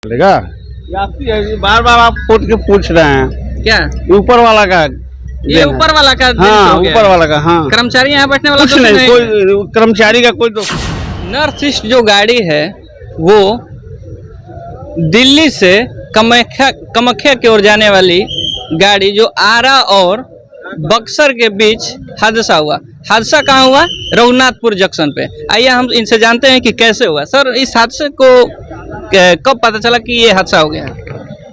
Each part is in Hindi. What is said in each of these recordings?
चलेगा। बार बार आप पूछ रहे हैं क्या ऊपर वाला का ये ऊपर वाला का हाँ ऊपर वाला का हाँ कर्मचारी यहाँ बैठने वाला कुछ तो नहीं, कोई कर्मचारी का कोई नॉर्थ ईस्ट जो गाड़ी है वो दिल्ली से कामाख्या की ओर जाने वाली गाड़ी जो आरा और बक्सर के बीच हादसा हुआ। हादसा कहाँ हुआ? रघुनाथपुर जंक्शन पे। आइए हम इनसे जानते हैं कि कैसे हुआ। सर, इस हादसे को कब पता चला कि ये हादसा हो गया?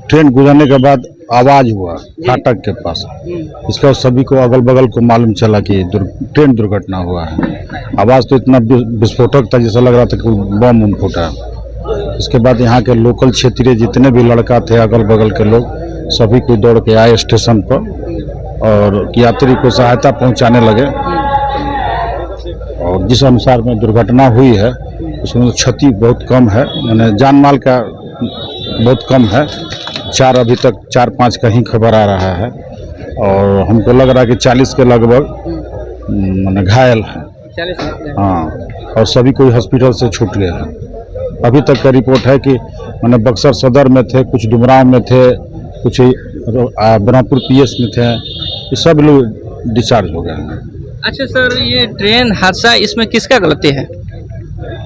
ट्रेन गुजरने के बाद आवाज हुआ फाटक के पास। इसका सभी को अगल बगल को मालूम चला कि ट्रेन दुर्घटना हुआ है। आवाज तो इतना विस्फोटक था जैसा लग रहा था कि बम उम फूटा। इसके बाद यहाँ के लोकल क्षेत्रीय जितने भी लड़का थे अगल बगल के लोग सभी कोई दौड़ के आए स्टेशन पर और यात्री को सहायता पहुँचाने लगे। और जिस अनुसार में दुर्घटना हुई है उसमें क्षति बहुत कम है, मैंने जान माल का बहुत कम है। अभी तक 4-5 का ही खबर आ रहा है और हमको लग रहा है कि 40 के लगभग मैंने घायल है। 40 हाँ, और सभी कोई हॉस्पिटल से छूट गए हैं। अभी तक का रिपोर्ट है कि मैंने बक्सर सदर में थे, कुछ डुमराव में थे, कुछ ब्रह्मपुर पीएस में थे, ये सब लोग डिस्चार्ज हो गए हैं। अच्छा सर, ये ट्रेन हादसा इसमें किसका गलती है?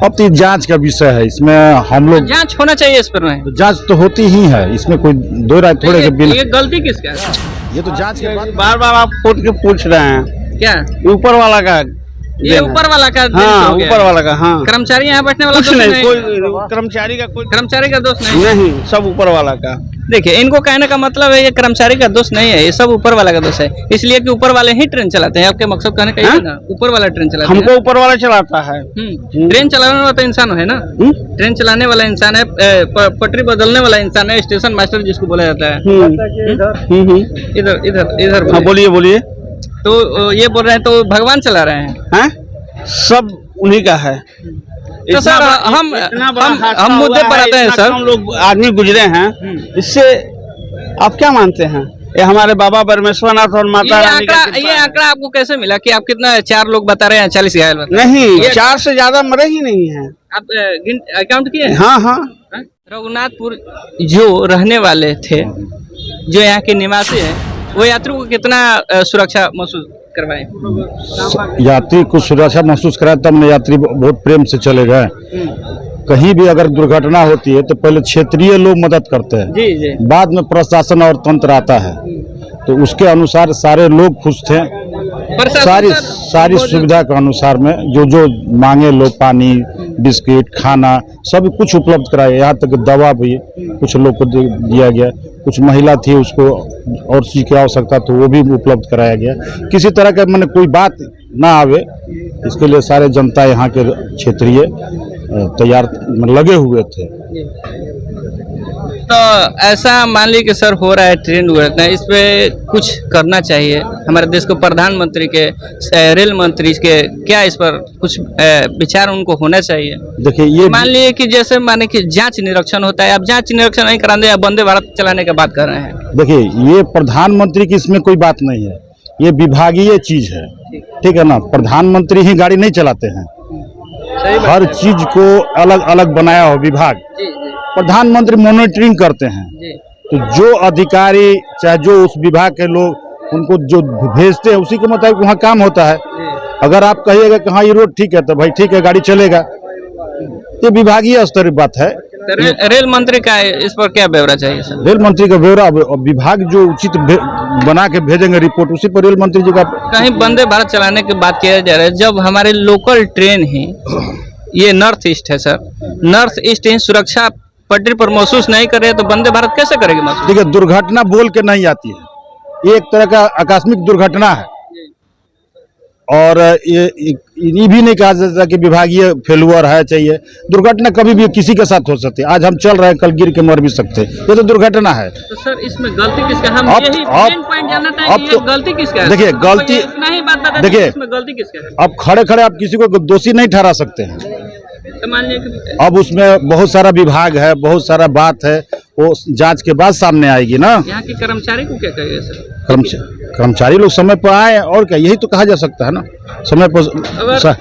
अब तो जांच का विषय है, इसमें हम लोग जांच होना चाहिए इस पर। नहीं तो जांच तो होती ही है, इसमें कोई दो राय थोड़े के बिना। ये गलती किसका है? ये तो जांच के बाद बार बार आप पूछ रहे हैं क्या ऊपर वाला का ये ऊपर वाला का हाँ ऊपर वाला का हाँ कर्मचारी यहाँ बैठने वाला कुछ दोष नहीं, कोई कर्मचारी का दोष नहीं, सब ऊपर वाला का। देखिए, इनको कहने का मतलब है ये कर्मचारी का दोष नहीं है, ये सब ऊपर वाला का दोष है। इसलिए कि ऊपर वाले ही ट्रेन चलाते हैं। आपके मकसद कहने का ये ना, ऊपर वाला ट्रेन चलाते हैं। हमको ऊपर वाला चलाता है। ट्रेन चलाने वाला तो इंसान है ना। ट्रेन चलाने वाला इंसान है, पटरी बदलने वाला इंसान है, स्टेशन मास्टर जिसको बोला जाता है। इधर इधर इधर हाँ बोलिए। तो ये बोल रहे हैं तो भगवान चला रहे हैं? सब उन्हीं का है। तो सर हम मुद्दे पर आते हैं सर। हम लोग आदमी गुजरे हैं, इससे आप क्या मानते हैं? ये हमारे बाबा परमेश्वरनाथ और माता रानी का ये आंकड़ा आपको कैसे मिला कि आप कितना 4 लोग बता रहे हैं 40 घायल? नहीं, 4 से ज्यादा मरे ही नहीं है। आप अकाउंट किए? हाँ। रघुनाथपुर जो रहने वाले थे, जो यहाँ के निवासी हैं, वो यात्रियों को कितना सुरक्षा महसूस करवाए? यात्री को सुरक्षा महसूस कराए तब न यात्री बहुत प्रेम से चले गए। कहीं भी अगर दुर्घटना होती है तो पहले क्षेत्रीय लोग मदद करते हैं, जी। बाद में प्रशासन और तंत्र आता है। तो उसके अनुसार सारे लोग खुश थे। सारी सुविधा के अनुसार में जो मांगे लोग, पानी, बिस्किट, खाना सब कुछ उपलब्ध कराया। यहाँ तक दवा भी कुछ लोग को दिया गया। कुछ महिला थी, उसको और चीज की आवश्यकता तो वो भी उपलब्ध कराया गया। किसी तरह का मैंने कोई बात ना आवे, इसके लिए सारे जनता यहाँ के क्षेत्रीय तैयार लगे हुए थे। तो ऐसा मान लीजिए कि सर हो रहा है ट्रेन दुर्घटना, इस पे कुछ करना चाहिए हमारे देश को। प्रधानमंत्री के, रेल मंत्री के, क्या इस पर कुछ विचार उनको होना चाहिए? देखिए, ये मान लीजिए कि जैसे माने कि जांच निरीक्षण होता है, आप जांच निरीक्षण नहीं कराने, आप वंदे भारत चलाने की बात कर रहे हैं। देखिए, ये प्रधानमंत्री की इसमें कोई बात नहीं है, ये विभागीय चीज है, ठीक है ना। प्रधानमंत्री ही गाड़ी नहीं चलाते हैं, हर चीज को अलग अलग बनाया हो विभाग। प्रधानमंत्री मॉनिटरिंग करते हैं। तो जो अधिकारी चाहे जो उस विभाग के लोग उनको जो भेजते हैं उसी के मुताबिक वहाँ काम होता है। अगर आप कहिएगा कि हाँ ये रोड ठीक है तो भाई ठीक है, गाड़ी चलेगा। ये विभागीय स्तर की बात है। रेल मंत्री का इस पर क्या ब्यौरा चाहिए सर? रेल मंत्री का ब्यौरा विभाग जो उचित बना के भेजेंगे रिपोर्ट, उसी पर रेल मंत्री जी का। कहीं वंदे भारत चलाने की बात किया जा रहा है, जब हमारे लोकल ट्रेन ही ये नॉर्थ ईस्ट है सर, नॉर्थ ईस्ट ही सुरक्षा पटरी पर महसूस नहीं करे तो वंदे भारत कैसे करेगी महसूस? देखिए, दुर्घटना बोल के नहीं आती है, ये एक तरह का आकस्मिक दुर्घटना है। और ये भी नहीं कहा जाता कि विभागीय फेलुअर है चाहिए। दुर्घटना कभी भी किसी के साथ हो सकती है। आज हम चल रहे हैं, कल गिर के मर भी सकते हैं, ये तो दुर्घटना है। तो सर इसमें गलती किसका? हम यही मेन पॉइंट जानना चाहते हैं कि ये गलती किसका है? देखिए, गलती नहीं बात बता, देखिए इसमें गलती किसका है? अब खड़े आप किसी को दोषी नहीं ठहरा सकते हैं। तो मान लीजिए अब उसमें बहुत सारा विभाग है, बहुत सारा बात है, वो जांच के बाद सामने आएगी ना। यहाँ के कर्मचारी को क्या कहेगा सर? कर्मचारी लोग समय पर आए, और क्या, यही तो कहा जा सकता है ना। समय पर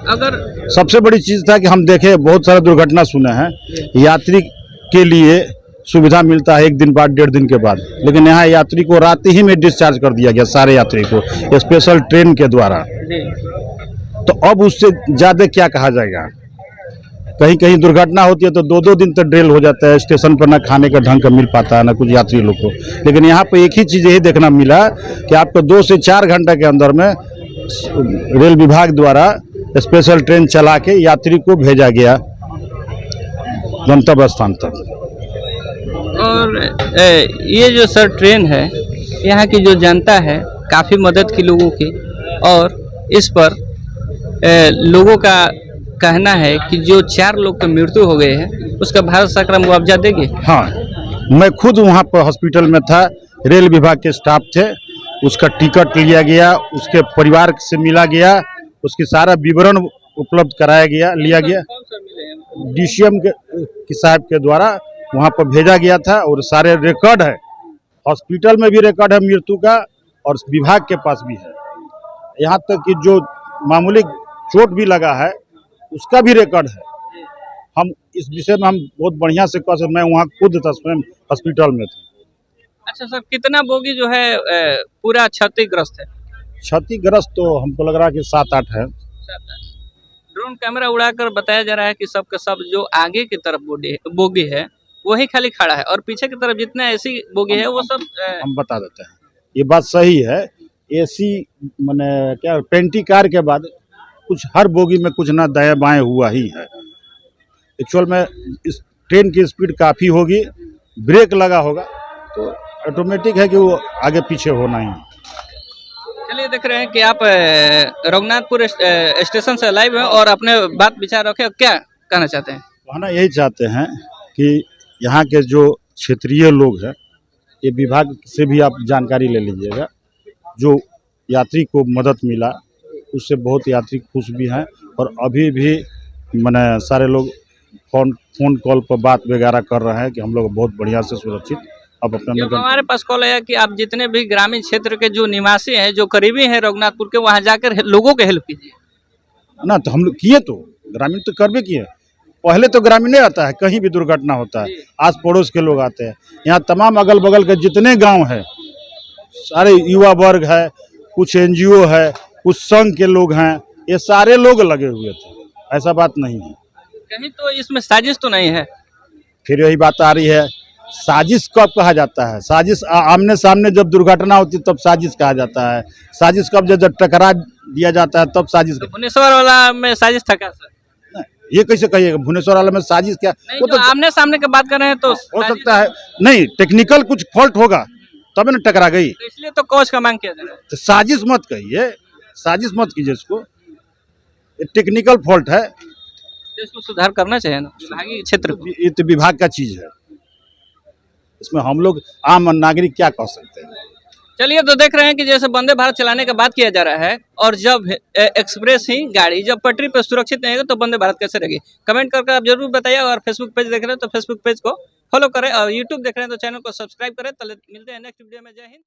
अगर सबसे बड़ी चीज था कि हम देखे बहुत सारा दुर्घटना सुने हैं, यात्री के लिए सुविधा मिलता है 1 दिन बाद 1.5 दिन के बाद, लेकिन यहाँ यात्री को रात ही में डिस्चार्ज कर दिया गया, सारे यात्री को स्पेशल ट्रेन के द्वारा। तो अब उससे ज़्यादा क्या कहा जाएगा। कहीं कहीं दुर्घटना होती है तो 2-2 दिन तक ड्रेल हो जाता है, स्टेशन पर ना खाने का ढंग का मिल पाता है ना कुछ यात्री लोग को। लेकिन यहाँ पे एक ही चीज़ यही देखना मिला कि आपको 2 से 4 घंटे के अंदर में रेल विभाग द्वारा स्पेशल ट्रेन चला के यात्री को भेजा गया गंतव्य स्थान तक। और ये जो सर ट्रेन है, यहाँ की जो जनता है काफ़ी मदद की लोगों की, और इस पर लोगों का कहना है कि जो 4 लोग की मृत्यु हो गए हैं उसका भारत सरकार मुआवजा देगी। हाँ, मैं खुद वहाँ पर हॉस्पिटल में था, रेल विभाग के स्टाफ थे, उसका टिकट लिया गया, उसके परिवार से मिला गया, उसकी सारा विवरण उपलब्ध कराया गया, लिया गया। DCM के साहब के द्वारा वहाँ पर भेजा गया था और सारे रिकॉर्ड है, हॉस्पिटल में भी रिकॉर्ड है मृत्यु का और विभाग के पास भी है। यहाँ तक कि जो मामूली चोट भी लगा है उसका भी रिकॉर्ड है। हम इस विषय में हम बहुत बढ़िया से कह सकते, मैं वहाँ खुद था, स्वयं हॉस्पिटल में था। अच्छा सर, कितना बोगी जो है पूरा क्षतिग्रस्त है? क्षतिग्रस्त तो हमको लग रहा है कि 7-8 है। ड्रोन कैमरा उड़ाकर बताया जा रहा है कि सब का सब जो आगे की तरफ बोगी है वही खाली खड़ा है, और पीछे की तरफ जितना ऐसी बोगी है वो सब हम बता देते हैं। ये बात सही है। एसी माने क्या, पेंटी कार के बाद कुछ हर बोगी में कुछ ना दाएं बाएं हुआ ही है। एक्चुअल में इस ट्रेन की स्पीड काफ़ी होगी, ब्रेक लगा होगा तो ऑटोमेटिक है कि वो आगे पीछे होना ही। चलिए, देख रहे हैं कि आप रघुनाथपुर स्टेशन से लाइव हैं और अपने बात विचार रखे, क्या कहना चाहते हैं? कहना यही चाहते हैं कि यहाँ के जो क्षेत्रीय लोग हैं, ये विभाग से भी आप जानकारी ले लीजिएगा। जो यात्री को मदद मिला उससे बहुत यात्री खुश भी हैं, और अभी भी मैंने सारे लोग फोन कॉल पर बात वगैरह कर रहे हैं कि हम लोग बहुत बढ़िया से सुरक्षित अब अपने। हमारे पास कॉल आया कि आप जितने भी ग्रामीण क्षेत्र के जो निवासी हैं, जो करीबी हैं रघुनाथपुर के, वहाँ जाकर लोगों के हेल्प कीजिए ना। तो हम लोग किए, तो ग्रामीण तो करबे किए। पहले तो ग्रामीण आता है, कहीं भी दुर्घटना होता है आस पड़ोस के लोग आते हैं। यहाँ तमाम अगल बगल के जितने गांव हैं, सारे युवा वर्ग है, कुछ NGO है, कुछ संघ के लोग हैं, ये सारे लोग लगे हुए थे। ऐसा बात नहीं है। कहीं तो इसमें साजिश तो नहीं है? फिर यही बात आ रही है, साजिश कब कहा जाता है? साजिश आमने सामने जब दुर्घटना होती है तब साजिश कहा जाता है। साजिश कब, जब टकरा दिया जाता है तब साजिश। तो भुवनेश्वर वाला में साजिश था क्या सर? ये कैसे कहिएगा, भुवनेश्वर वाला में साजिश क्या? वो तो आमने सामने की बात कर रहे हैं तो हो सकता है, नहीं टेक्निकल कुछ फॉल्ट होगा तब ना टकरा गई, तो इसलिए तो कोच का मांग किया जा रहा है। तो साजिश मत कहिए, साजिश मत कीजिए इसको, टेक्निकल फॉल्ट है, तो इसको सुधार करना चाहिए ना विभागीय क्षेत्र को। ये तो विभाग का चीज है, इसमें हम लोग आम नागरिक क्या कह सकते हैं। चलिए, तो देख रहे हैं कि जैसे वंदे भारत चलाने का बात किया जा रहा है, और जब एक्सप्रेस ही गाड़ी जब पटरी पर सुरक्षित नहीं है तो वंदे भारत कैसे रहेगी? कमेंट करके आप जरूर बताइए। और फेसबुक पेज देख रहे हैं तो फेसबुक पेज को फॉलो करें, और यूट्यूब देख रहे हैं तो चैनल को सब्सक्राइब करें। तो मिलते हैं नेक्स्ट वीडियो में। जय हिंद।